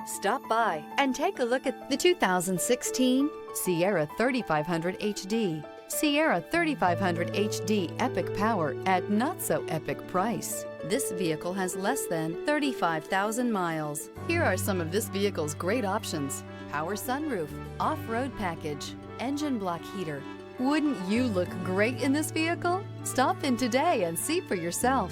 Stop by and take a look at the 2016 Sierra 3500 HD. Sierra 3500 HD epic power at not so epic price. This vehicle has less than 35,000 miles. Here are some of this vehicle's great options: power sunroof, off-road package, engine block heater. Wouldn't you look great in this vehicle? Stop in today and see for yourself.